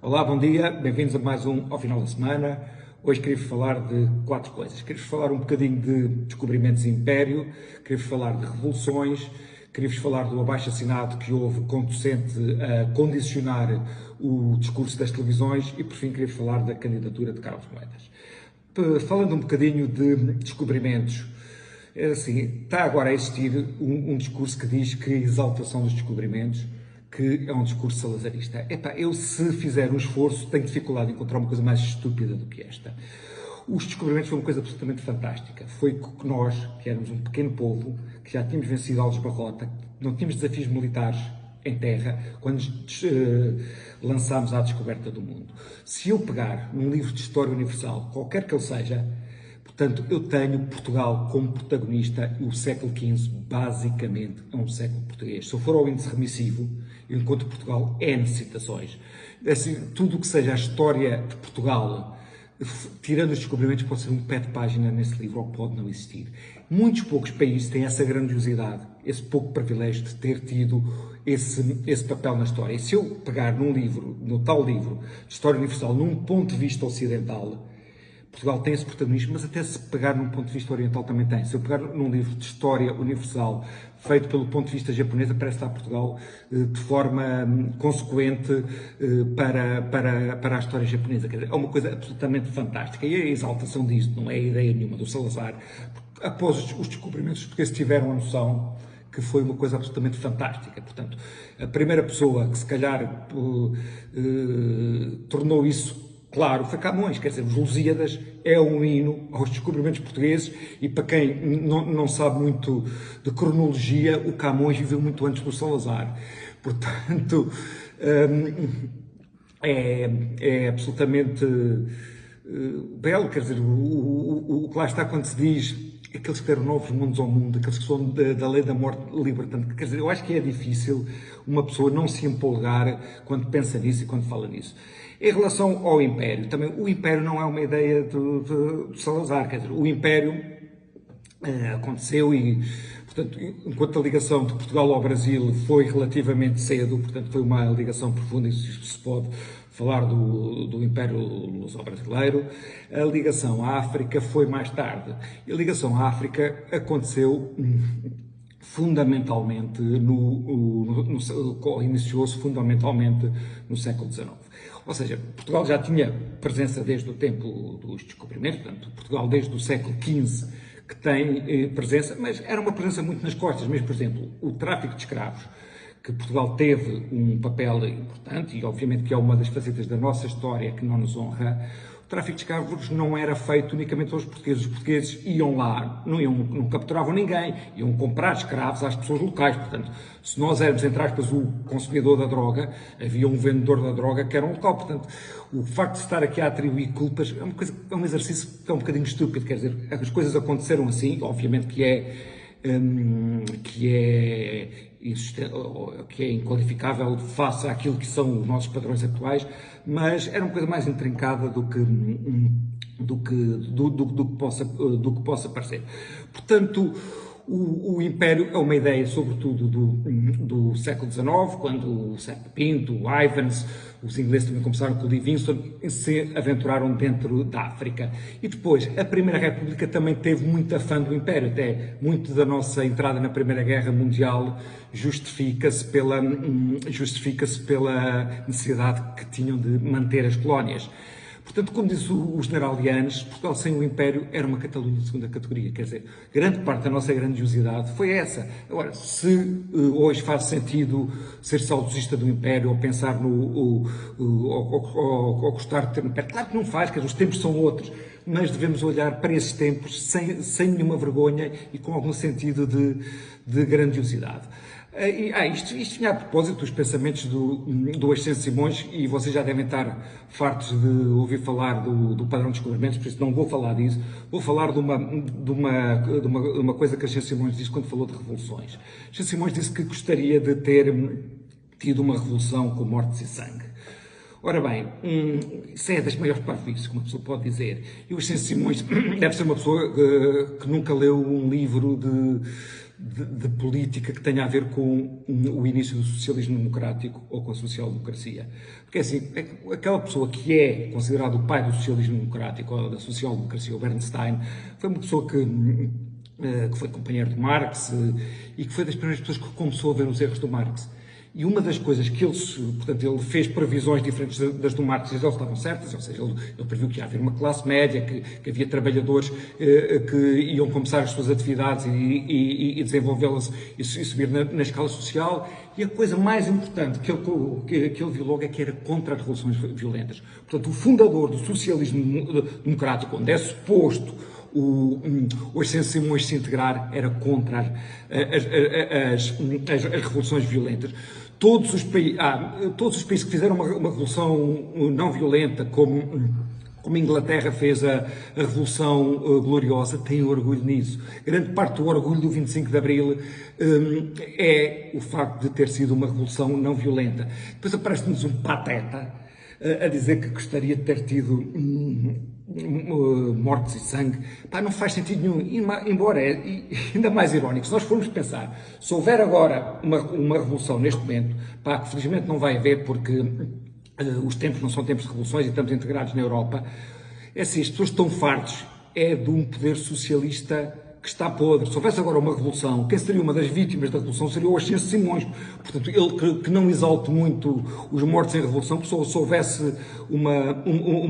Olá, bom dia, bem-vindos a mais um Ao Final da Semana. Hoje queria-vos falar de 4 coisas. Queria-vos falar um bocadinho de descobrimentos de império, queria-vos falar de revoluções, queria-vos falar do abaixo-assinado que houve conducente a condicionar o discurso das televisões e, por fim, queria-vos falar da candidatura de Carlos Moedas. Falando um bocadinho de descobrimentos, assim, está agora a existir um discurso que diz que a exaltação dos descobrimentos que é um discurso salazarista. Eu se fizer um esforço, tenho dificuldade em encontrar uma coisa mais estúpida do que esta. Os descobrimentos foram uma coisa absolutamente fantástica. Foi que nós, que éramos um pequeno povo, que já tínhamos vencido Aljubarrota, não tínhamos desafios militares em terra, quando lançámos à descoberta do mundo. Se eu pegar num livro de História Universal, qualquer que ele seja, portanto, eu tenho Portugal como protagonista e o século XV, basicamente, é um século português. Se eu for ao índice remissivo, eu encontro Portugal N citações. Assim, tudo o que seja a história de Portugal, tirando os descobrimentos, pode ser um pé de página nesse livro, ou pode não existir. Muitos poucos países têm essa grandiosidade, esse pouco privilégio de ter tido esse papel na história. E se eu pegar num livro, no tal livro de História Universal, num ponto de vista ocidental, Portugal tem esse protagonismo, mas até se pegar num ponto de vista oriental também tem. Se eu pegar num livro de História Universal, feito pelo ponto de vista japonês, aparece estar Portugal de forma consequente para a história japonesa. Quer dizer, é uma coisa absolutamente fantástica. E a exaltação disto não é ideia nenhuma do Salazar. Após os descobrimentos, os portugueses tiveram a noção que foi uma coisa absolutamente fantástica. Portanto, a primeira pessoa que se calhar tornou isso claro, foi Camões, quer dizer, os Lusíadas é um hino aos descobrimentos portugueses e para quem não sabe muito de cronologia, o Camões viveu muito antes do Salazar. Portanto, é absolutamente belo, quer dizer, o que lá está quando se diz aqueles que deram novos mundos ao mundo, aqueles que são da lei da morte libertante. Quer dizer, eu acho que é difícil uma pessoa não se empolgar quando pensa nisso e quando fala nisso. Em relação ao Império, também o Império não é uma ideia do Salazar, quer dizer, o Império aconteceu e, portanto, enquanto a ligação de Portugal ao Brasil foi relativamente cedo, portanto, foi uma ligação profunda, isso se pode falar do Império Luso-Brasileiro, a ligação à África foi mais tarde. E a ligação à África aconteceu fundamentalmente, iniciou-se fundamentalmente no século XIX. Ou seja, Portugal já tinha presença desde o tempo dos descobrimentos, portanto, Portugal desde o século XV que tem presença, mas era uma presença muito nas costas, mesmo, por exemplo, o tráfico de escravos, que Portugal teve um papel importante e, obviamente, que é uma das facetas da nossa história que não nos honra. O tráfico de escravos não era feito unicamente pelos portugueses. Os portugueses iam lá, não capturavam ninguém, iam comprar escravos às pessoas locais. Portanto, se nós éramos, entre aspas, o consumidor da droga, havia um vendedor da droga que era um local. Portanto, o facto de estar aqui a atribuir culpas é um exercício que é um bocadinho estúpido. Quer dizer, as coisas aconteceram assim, obviamente que é inqualificável face àquilo que são os nossos padrões atuais, mas era uma coisa mais intrincada do que possa parecer. Portanto, o Império é uma ideia, sobretudo, do século XIX, quando o Sepp Pinto, o Ivans, os ingleses também começaram com o Livingstone, se aventuraram dentro da África. E depois, a Primeira República também teve muito afã do Império, até muito da nossa entrada na Primeira Guerra Mundial justifica-se pela necessidade que tinham de manter as colónias. Portanto, como diz o general Yanes, Portugal sem o Império era uma Catalunha de segunda categoria. Quer dizer, grande parte da nossa grandiosidade foi essa. Agora, se hoje faz sentido ser saudosista do Império ou pensar ou gostar de ter um Império, claro que não faz, quer dizer, os tempos são outros, mas devemos olhar para esses tempos sem nenhuma vergonha e com algum sentido de grandiosidade. Isto vinha a propósito dos pensamentos do Ascenso Simões, e vocês já devem estar fartos de ouvir falar do padrão de descobrimentos, por isso não vou falar disso. Vou falar de uma coisa que Ascenso Simões disse quando falou de revoluções. Ascenso Simões disse que gostaria de ter tido uma revolução com mortes e sangue. Ora bem, isso é das maiores parvoíces que uma pessoa pode dizer. E o Ascenso Simões deve ser uma pessoa que nunca leu um livro de política que tenha a ver com o início do socialismo democrático ou com a social-democracia. Porque assim, aquela pessoa que é considerada o pai do socialismo democrático ou da social-democracia, o Bernstein, foi uma pessoa que foi companheiro de Marx e que foi das primeiras pessoas que começou a ver os erros do Marx. E uma das coisas que ele fez previsões diferentes das do Marx, e elas estavam certas, ou seja, ele previu que ia haver uma classe média, que havia trabalhadores que iam começar as suas atividades e desenvolvê-las e subir na escala social. E a coisa mais importante que ele viu logo é que era contra as revoluções violentas. Portanto, o fundador do socialismo democrático, onde é suposto o Ascenso Simões se integrar, era contra as revoluções violentas. Todos os países que fizeram uma revolução não violenta, como a Inglaterra fez a Revolução Gloriosa, têm orgulho nisso. Grande parte do orgulho do 25 de Abril é o facto de ter sido uma revolução não violenta. Depois aparece-nos um pateta a dizer que gostaria de ter tido mortes e sangue. Pá, não faz sentido nenhum, embora é ainda mais irónico. Se nós formos pensar, se houver agora uma revolução neste momento, pá, que felizmente não vai haver porque os tempos não são tempos de revoluções e estamos integrados na Europa, é assim, as pessoas estão fartos de um poder socialista que está podre. Se houvesse agora uma revolução, quem seria uma das vítimas da revolução seria o Ascenso Simões. Portanto, ele que não exalte muito os mortos em revolução, porque se houvesse uma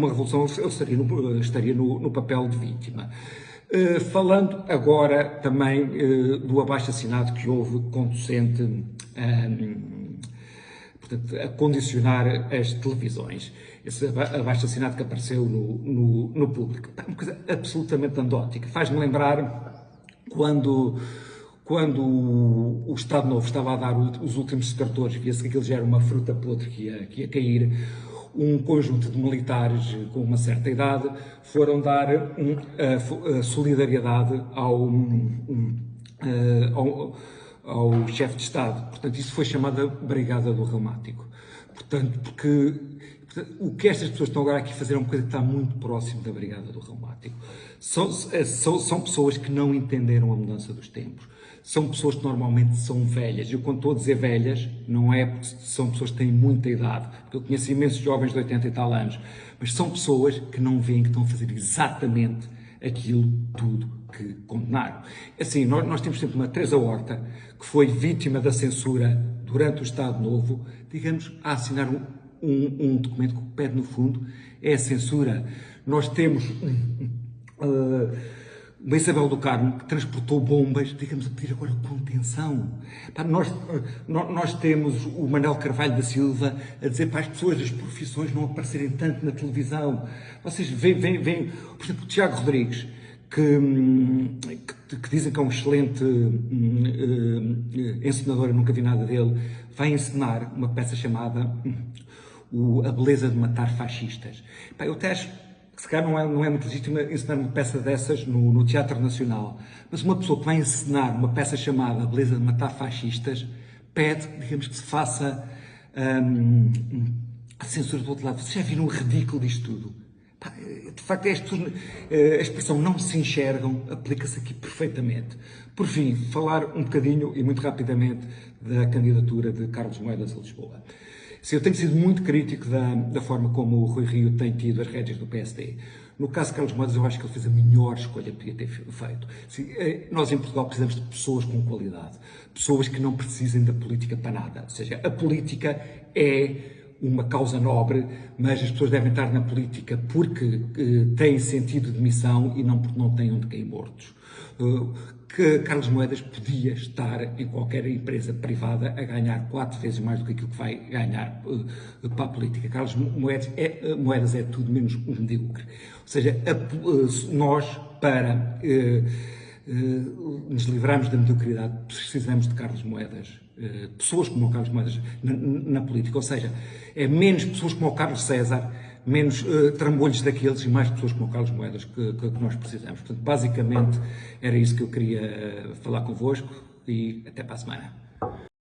revolução, ele estaria no papel de vítima. Falando agora também do abaixo-assinado que houve conducente a condicionar as televisões. Esse abaixo-assinado que apareceu no público. É uma coisa absolutamente anedótica. Faz-me lembrar quando o Estado Novo estava a dar os últimos secretores, via-se que aquilo já era uma fruta podre que ia cair, um conjunto de militares com uma certa idade foram dar a solidariedade ao chefe de Estado. Portanto, isso foi chamada Brigada do Reumático. Portanto, o que estas pessoas estão agora aqui a fazer é uma coisa que está muito próximo da Brigada do Reumático. São pessoas que não entenderam a mudança dos tempos. São pessoas que normalmente são velhas. Eu, quando estou a dizer velhas, não é porque são pessoas que têm muita idade, porque eu conheço imensos jovens de 80 e tal anos, mas são pessoas que não veem que estão a fazer exatamente aquilo tudo que condenaram. Assim, nós temos sempre uma Teresa Horta, que foi vítima da censura durante o Estado Novo, digamos, a assinar um documento que pede, no fundo, é a censura. Nós temos uma Isabel do Carmo que transportou bombas, digamos, a pedir agora contenção. Nós temos o Manuel Carvalho da Silva a dizer para as pessoas das profissões não aparecerem tanto na televisão. Vocês veem, por exemplo, o Tiago Rodrigues, que dizem que é um excelente encenador, eu nunca vi nada dele, vai encenar uma peça chamada A Beleza de Matar Fascistas. Eu até acho que se calhar não é muito legítimo encenar uma peça dessas no Teatro Nacional, mas uma pessoa que vai encenar uma peça chamada A Beleza de Matar Fascistas pede, digamos, que se faça a censura do outro lado. Vocês já viram o ridículo disto tudo? De facto, a expressão não se enxergam aplica-se aqui perfeitamente. Por fim, falar um bocadinho e muito rapidamente da candidatura de Carlos Moedas a Lisboa. Sim, eu tenho sido muito crítico da forma como o Rui Rio tem tido as rédeas do PSD. No caso de Carlos Moedas, eu acho que ele fez a melhor escolha que podia ter feito. Sim, nós em Portugal precisamos de pessoas com qualidade, pessoas que não precisem da política para nada. Ou seja, a política é uma causa nobre, mas as pessoas devem estar na política porque têm sentido de missão e não porque não têm onde cair mortos. Que Carlos Moedas podia estar em qualquer empresa privada a ganhar 4 vezes mais do que aquilo que vai ganhar para a política. Carlos Moedas é tudo menos um medíocre. Ou seja, nós, para nos livrarmos da mediocridade, precisamos de Carlos Moedas, pessoas como o Carlos Moedas na política. Ou seja, é menos pessoas como o Carlos César, menos trambolhos daqueles e mais pessoas como o Carlos Moedas que nós precisamos. Portanto, basicamente era isso que eu queria falar convosco e até para a semana.